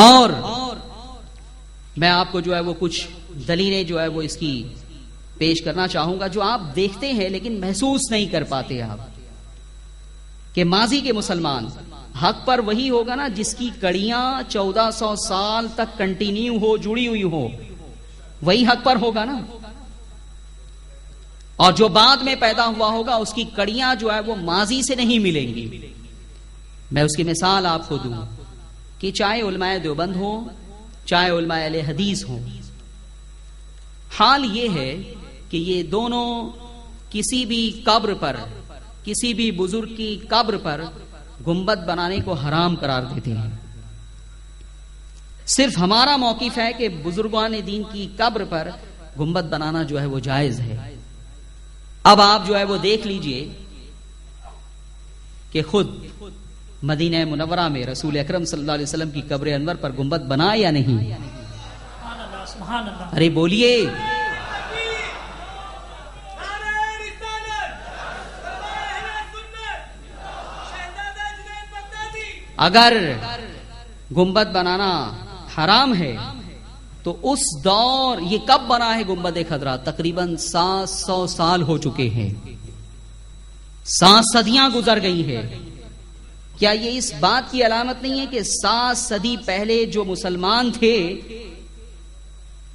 اور میں آپ کو جو ہے وہ کچھ دلیلیں جو ہے وہ اس کی پیش کرنا چاہوں گا جو آپ دیکھتے ہیں لیکن محسوس نہیں کر پاتے آپ، کہ ماضی کے مسلمان حق پر وہی ہوگا نا جس کی کڑیاں 1400 سال تک کنٹینیو ہو، جڑی ہوئی ہو، وہی حق پر ہوگا نا. اور جو بعد میں پیدا ہوا ہوگا اس کی کڑیاں جو ہے وہ ماضی سے نہیں ملیں گی. میں اس کی مثال آپ کو دوں کہ چاہے علماء دیوبند ہو، چاہے علماء اہل حدیث ہوں، حال یہ ہے کہ یہ دونوں کسی بھی قبر پر، کسی بھی بزرگ کی قبر پر گنبد بنانے کو حرام قرار دیتے ہیں. صرف ہمارا موقف ہے کہ بزرگان دین کی قبر پر گنبد بنانا جو ہے وہ جائز ہے. اب آپ جو ہے وہ دیکھ لیجئے کہ خود مدینہ منورہ میں رسول اکرم صلی اللہ علیہ وسلم کی قبر انور پر گنبد بنا یا نہیں؟ ارے بولیے. اگر گنبد بنانا حرام ہے تو اس دور، یہ کب بنا ہے گنبد خضرا؟ تقریباً 700 سال ہو چکے ہیں، 7 صدیاں گزر گئی ہے. کیا یہ اس بات کی علامت نہیں ہے کہ 7 صدی پہلے جو مسلمان تھے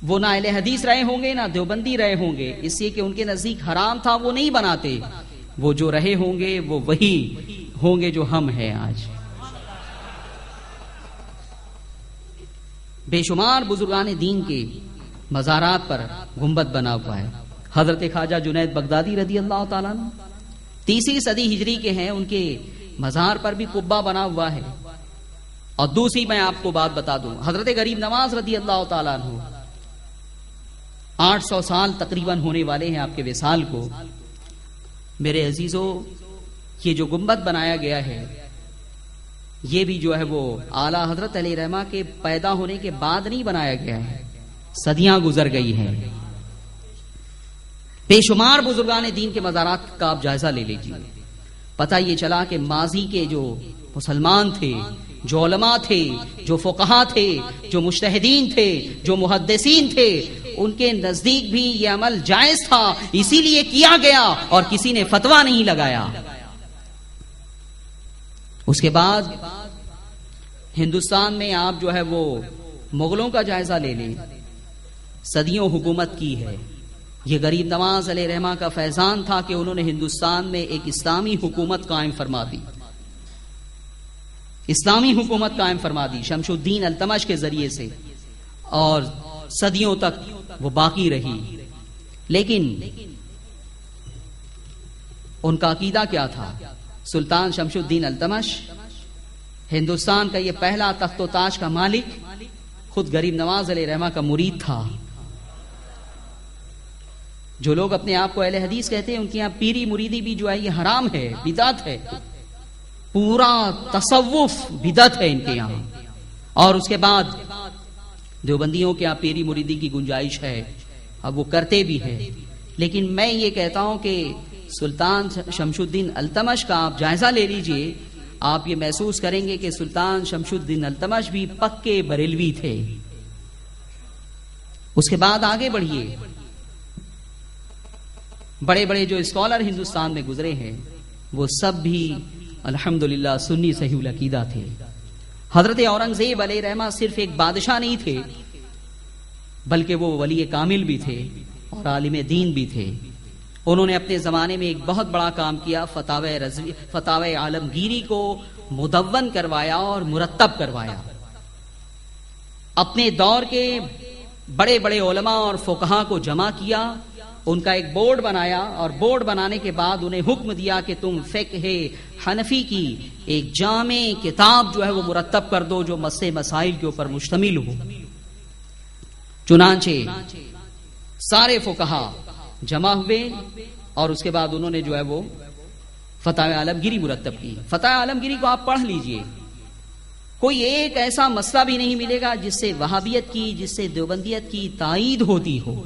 وہ نہ اہل حدیث رہے ہوں گے نہ دیوبندی رہے ہوں گے، اس لیے کہ ان کے نزدیک حرام تھا، وہ نہیں بناتے. وہ جو رہے ہوں گے وہ وہی ہوں گے جو ہم ہیں آج. بے شمار بزرگان دین کے مزارات پر گنبد بنا ہوا ہے. حضرت خواجہ جنید بغدادی رضی اللہ تعالیٰ عنہ 3 صدی ہجری کے ہیں، ان کے مزار پر بھی قبہ بنا ہوا ہے. اور دوسری میں آپ کو بات بتا دوں، حضرت غریب نواز رضی اللہ تعالیٰ عنہ 800 سال تقریباً ہونے والے ہیں آپ کے وصال کو. میرے عزیزو، یہ جو گنبد بنایا گیا ہے یہ بھی جو ہے وہ اعلیٰ حضرت علیہ رحمہ کے پیدا ہونے کے بعد نہیں بنایا گیا ہے، صدیاں گزر گئی ہیں. بے شمار بزرگان دین کے مزارات کا آپ جائزہ لے لیجیے، پتہ یہ چلا کہ ماضی کے جو مسلمان تھے، جو علماء تھے، جو فقہا تھے، جو مجتہدین تھے، جو محدثین تھے، ان کے نزدیک بھی یہ عمل جائز تھا، اسی لیے کیا گیا اور کسی نے فتویٰ نہیں لگایا. اس کے بعد ہندوستان میں آپ جو ہے وہ مغلوں کا جائزہ لے لیں، صدیوں حکومت کی ہے. یہ غریب نواز علیہ رحمہ کا فیضان تھا کہ انہوں نے ہندوستان میں ایک اسلامی حکومت قائم فرما دی، اسلامی حکومت قائم فرما دی شمس الدین التمش کے ذریعے سے، اور صدیوں تک وہ باقی رہی. لیکن ان کا عقیدہ کیا تھا؟ سلطان شمس الدین التمش ہندوستان کا یہ پہلا تخت و تاج کا مالک خود غریب نواز علیہ رحمہ کا مرید تھا. جو لوگ اپنے آپ کو اہل حدیث کہتے ہیں ان کے یہاں پیری مریدی بھی جو ہے یہ حرام ہے، بدعت ہے، پورا تصوف بدعت ہے ان کے یہاں. اور اس کے بعد دیوبندیوں کے یہاں پیری مریدی کی گنجائش ہے، اب وہ کرتے بھی ہے. لیکن میں یہ کہتا ہوں کہ سلطان شمس الدین التمش کا آپ جائزہ لے لیجئے، آپ یہ محسوس کریں گے کہ سلطان شمس الدین التمش بھی پکے بریلوی تھے. اس کے بعد آگے بڑھیے، بڑے بڑے جو اسکالر ہندوستان میں گزرے ہیں وہ سب بھی الحمدللہ سنی صحیح العقیدہ تھے. حضرت اورنگزیب علیہ رحمہ صرف ایک بادشاہ نہیں تھے بلکہ وہ ولی کامل بھی تھے اور عالم دین بھی تھے. انہوں نے اپنے زمانے میں ایک بہت بڑا کام کیا، فتاوی عالمگیری کو مدون کروایا اور مرتب کروایا. اپنے دور کے بڑے بڑے علماء اور فقہا کو جمع کیا، ان کا ایک بورڈ بنایا، اور بورڈ بنانے کے بعد انہیں حکم دیا کہ تم فقہ حنفی کی ایک جامع کتاب جو ہے وہ مرتب کر دو جو مسائل کے اوپر مشتمل ہو. چنانچہ سارے فقہا جمع ہوئے اور اس کے بعد انہوں نے جو ہے وہ فتاوی عالمگیری مرتب کی. فتاوی عالمگیری کو آپ پڑھ لیجئے، کوئی ایک ایسا مسئلہ بھی نہیں ملے گا جس سے وہابیت کی، جس سے دیوبندیت کی تائید ہوتی ہو.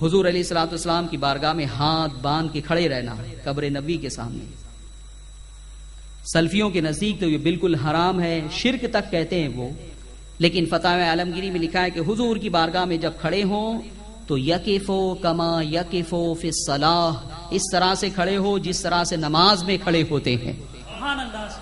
حضور علیہ الصلوۃ والسلام کی بارگاہ میں ہاتھ باندھ کے کھڑے رہنا قبر نبی کے سامنے، سلفیوں کے نزدیک تو یہ بالکل حرام ہے، شرک تک کہتے ہیں وہ. لیکن فتاوی عالمگیری میں لکھا ہے کہ حضور کی بارگاہ میں جب کھڑے ہوں تو یقفو کما یقفو فی الصلاۃ، اس طرح سے کھڑے ہو جس طرح سے نماز میں کھڑے ہوتے ہیں.